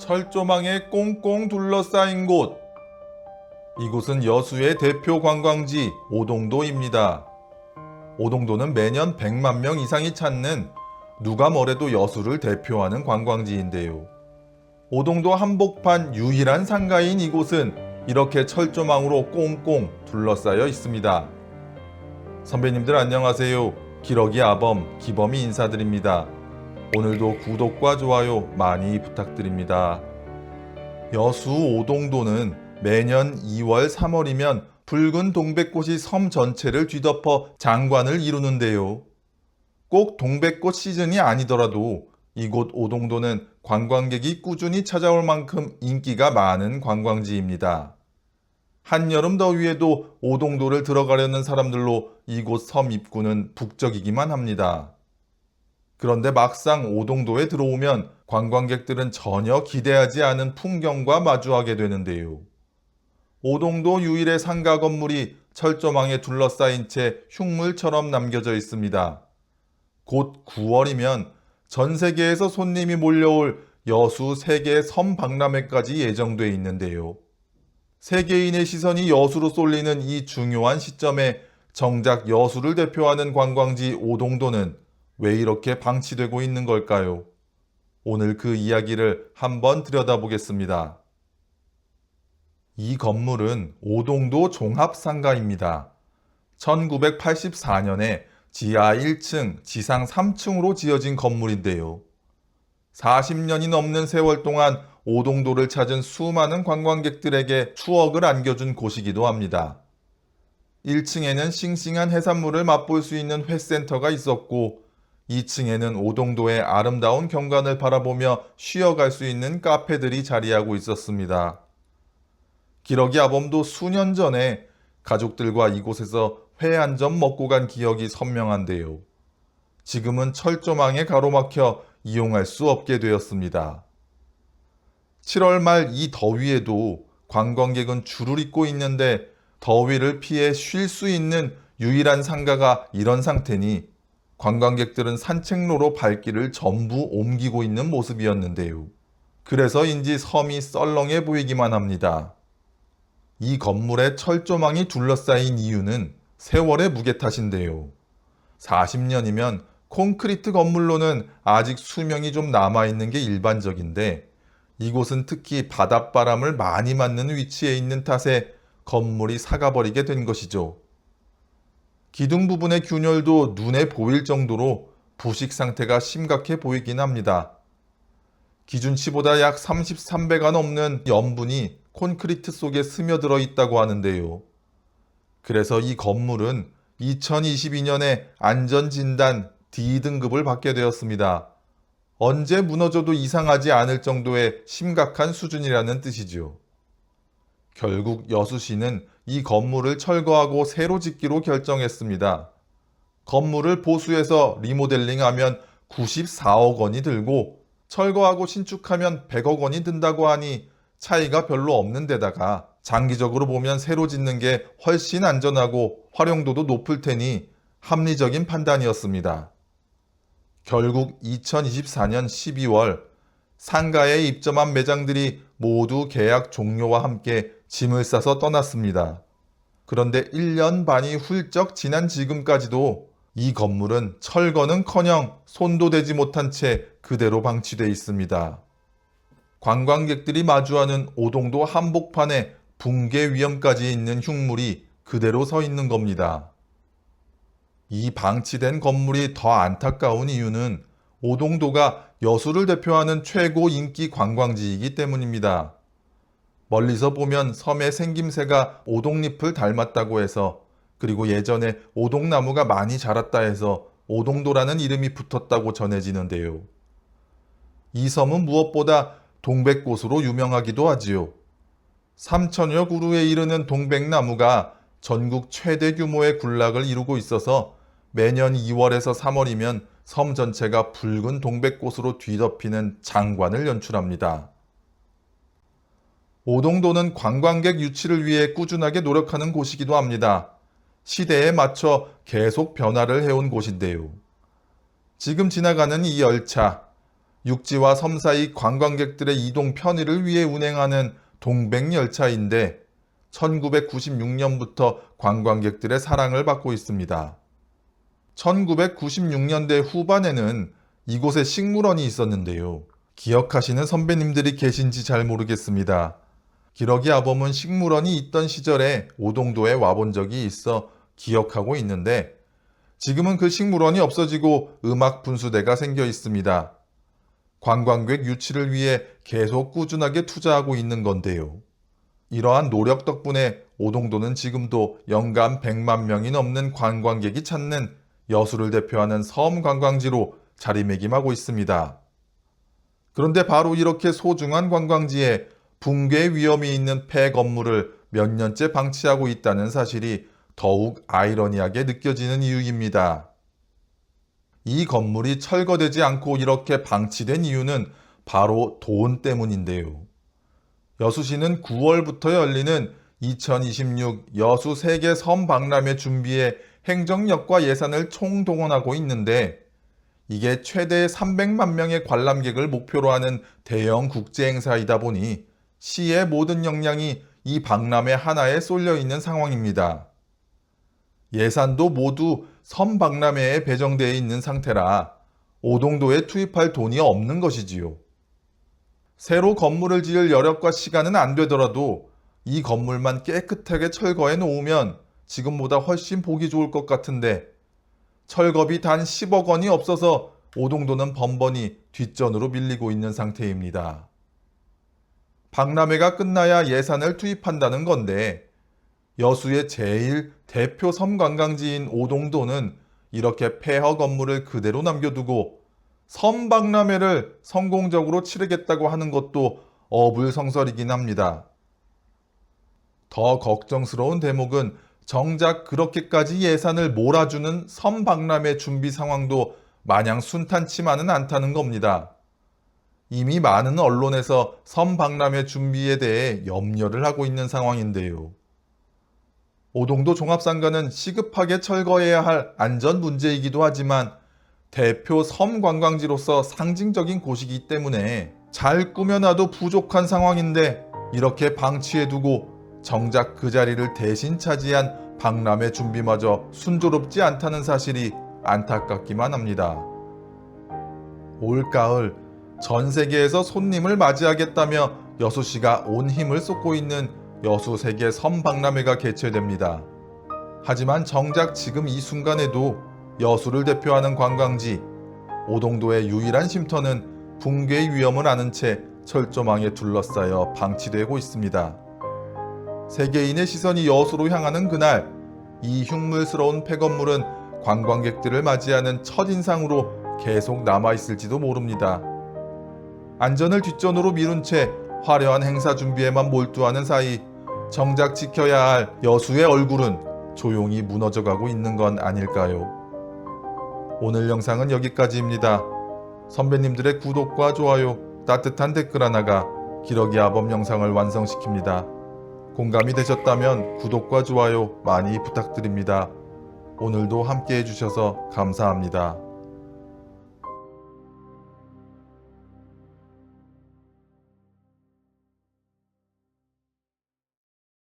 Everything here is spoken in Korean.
철조망에 꽁꽁 둘러싸인 곳. 이곳은 여수의 대표 관광지 오동도입니다. 오동도는 매년 100만 명 이상이 찾는 누가 뭐래도 여수를 대표하는 관광지인데요. 오동도 한복판 유일한 상가인 이곳은 이렇게 철조망으로 꽁꽁 둘러싸여 있습니다. 선배님들 안녕하세요. 기러기 아범 기범이 인사드립니다. 오늘도 구독과 좋아요 많이 부탁드립니다. 여수 오동도는 매년 2월, 3월이면 붉은 동백꽃이 섬 전체를 뒤덮어 장관을 이루는데요. 꼭 동백꽃 시즌이 아니더라도 이곳 오동도는 관광객이 꾸준히 찾아올 만큼 인기가 많은 관광지입니다. 한여름 더위에도 오동도를 들어가려는 사람들로 이곳 섬 입구는 북적이기만 합니다. 그런데 막상 오동도에 들어오면 관광객들은 전혀 기대하지 않은 풍경과 마주하게 되는데요. 오동도 유일의 상가 건물이 철조망에 둘러싸인 채 흉물처럼 남겨져 있습니다. 곧 9월이면 전 세계에서 손님이 몰려올 여수 세계 섬 박람회까지 예정돼 있는데요. 세계인의 시선이 여수로 쏠리는 이 중요한 시점에 정작 여수를 대표하는 관광지 오동도는 왜 이렇게 방치되고 있는 걸까요? 오늘 그 이야기를 한번 들여다보겠습니다. 이 건물은 오동도 종합상가입니다. 1984년에 지하 1층, 지상 3층으로 지어진 건물인데요. 40년이 넘는 세월 동안 오동도를 찾은 수많은 관광객들에게 추억을 안겨준 곳이기도 합니다. 1층에는 싱싱한 해산물을 맛볼 수 있는 회센터가 있었고 2층에는 오동도의 아름다운 경관을 바라보며 쉬어갈 수 있는 카페들이 자리하고 있었습니다. 기러기 아범도 수년 전에 가족들과 이곳에서 회 한 점 먹고 간 기억이 선명한데요. 지금은 철조망에 가로막혀 이용할 수 없게 되었습니다. 7월 말 이 더위에도 관광객은 줄을 잇고 있는데 더위를 피해 쉴 수 있는 유일한 상가가 이런 상태니 관광객들은 산책로로 발길을 전부 옮기고 있는 모습이었는데요. 그래서인지 섬이 썰렁해 보이기만 합니다. 이 건물에 철조망이 둘러싸인 이유는 세월의 무게 탓인데요. 40년이면 콘크리트 건물로는 아직 수명이 좀 남아있는 게 일반적인데 이곳은 특히 바닷바람을 많이 맞는 위치에 있는 탓에 건물이 사가버리게 된 것이죠. 기둥 부분의 균열도 눈에 보일 정도로 부식 상태가 심각해 보이긴 합니다. 기준치보다 약 33배가 넘는 염분이 콘크리트 속에 스며들어 있다고 하는데요. 그래서 이 건물은 2022년에 안전진단 D등급을 받게 되었습니다. 언제 무너져도 이상하지 않을 정도의 심각한 수준이라는 뜻이죠. 결국 여수시는 이 건물을 철거하고 새로 짓기로 결정했습니다. 건물을 보수해서 리모델링하면 94억 원이 들고 철거하고 신축하면 100억 원이 든다고 하니 차이가 별로 없는 데다가 장기적으로 보면 새로 짓는 게 훨씬 안전하고 활용도도 높을 테니 합리적인 판단이었습니다. 결국 2024년 12월 상가에 입점한 매장들이 모두 계약 종료와 함께 짐을 싸서 떠났습니다. 그런데 1년 반이 훌쩍 지난 지금까지도 이 건물은 철거는커녕 손도 대지 못한 채 그대로 방치되어 있습니다. 관광객들이 마주하는 오동도 한복판에 붕괴 위험까지 있는 흉물이 그대로 서 있는 겁니다. 이 방치된 건물이 더 안타까운 이유는 오동도가 여수를 대표하는 최고 인기 관광지이기 때문입니다. 멀리서 보면 섬의 생김새가 오동잎을 닮았다고 해서 그리고 예전에 오동나무가 많이 자랐다 해서 오동도라는 이름이 붙었다고 전해지는데요. 이 섬은 무엇보다 동백꽃으로 유명하기도 하지요. 3천여 그루에 이르는 동백나무가 전국 최대 규모의 군락을 이루고 있어서 매년 2월에서 3월이면 섬 전체가 붉은 동백꽃으로 뒤덮이는 장관을 연출합니다. 오동도는 관광객 유치를 위해 꾸준하게 노력하는 곳이기도 합니다. 시대에 맞춰 계속 변화를 해온 곳인데요. 지금 지나가는 이 열차, 육지와 섬 사이 관광객들의 이동 편의를 위해 운행하는 동백열차인데 1996년부터 관광객들의 사랑을 받고 있습니다. 1996년대 후반에는 이곳에 식물원이 있었는데요. 기억하시는 선배님들이 계신지 잘 모르겠습니다. 기러기 아범은 식물원이 있던 시절에 오동도에 와본 적이 있어 기억하고 있는데 지금은 그 식물원이 없어지고 음악 분수대가 생겨 있습니다. 관광객 유치를 위해 계속 꾸준하게 투자하고 있는 건데요. 이러한 노력 덕분에 오동도는 지금도 연간 100만 명이 넘는 관광객이 찾는 여수를 대표하는 섬 관광지로 자리매김하고 있습니다. 그런데 바로 이렇게 소중한 관광지에 붕괴 위험이 있는 폐 건물을 몇 년째 방치하고 있다는 사실이 더욱 아이러니하게 느껴지는 이유입니다. 이 건물이 철거되지 않고 이렇게 방치된 이유는 바로 돈 때문인데요. 여수시는 9월부터 열리는 2026 여수 세계 섬 박람회 준비에 행정력과 예산을 총동원하고 있는데 이게 최대 300만 명의 관람객을 목표로 하는 대형 국제 행사이다 보니 시의 모든 역량이 이 박람회 하나에 쏠려 있는 상황입니다. 예산도 모두 섬 박람회에 배정되어 있는 상태라 오동도에 투입할 돈이 없는 것이지요. 새로 건물을 지을 여력과 시간은 안 되더라도 이 건물만 깨끗하게 철거해 놓으면 지금보다 훨씬 보기 좋을 것 같은데 철거비 단 10억 원이 없어서 오동도는 번번이 뒷전으로 밀리고 있는 상태입니다. 박람회가 끝나야 예산을 투입한다는 건데 여수의 제일 대표 섬 관광지인 오동도는 이렇게 폐허 건물을 그대로 남겨두고 섬 박람회를 성공적으로 치르겠다고 하는 것도 어불성설이긴 합니다. 더 걱정스러운 대목은 정작 그렇게까지 예산을 몰아주는 섬 박람회 준비 상황도 마냥 순탄치만은 않다는 겁니다. 이미 많은 언론에서 섬 박람회 준비에 대해 염려를 하고 있는 상황인데요. 오동도 종합상가는 시급하게 철거해야 할 안전 문제이기도 하지만 대표 섬 관광지로서 상징적인 곳이기 때문에 잘 꾸며놔도 부족한 상황인데 이렇게 방치해두고 정작 그 자리를 대신 차지한 박람회 준비마저 순조롭지 않다는 사실이 안타깝기만 합니다. 올가을 전 세계에서 손님을 맞이하겠다며 여수시가 온 힘을 쏟고 있는 여수 세계 섬 박람회가 개최됩니다. 하지만 정작 지금 이 순간에도 여수를 대표하는 관광지 오동도의 유일한 쉼터는 붕괴의 위험을 아는 채 철조망에 둘러싸여 방치되고 있습니다. 세계인의 시선이 여수로 향하는 그날 이 흉물스러운 폐건물은 관광객들을 맞이하는 첫인상으로 계속 남아있을지도 모릅니다. 안전을 뒷전으로 미룬 채 화려한 행사 준비에만 몰두하는 사이 정작 지켜야 할 여수의 얼굴은 조용히 무너져가고 있는 건 아닐까요? 오늘 영상은 여기까지입니다. 선배님들의 구독과 좋아요, 따뜻한 댓글 하나가 기러기 아범 영상을 완성시킵니다. 공감이 되셨다면 구독과 좋아요 많이 부탁드립니다. 오늘도 함께 해주셔서 감사합니다.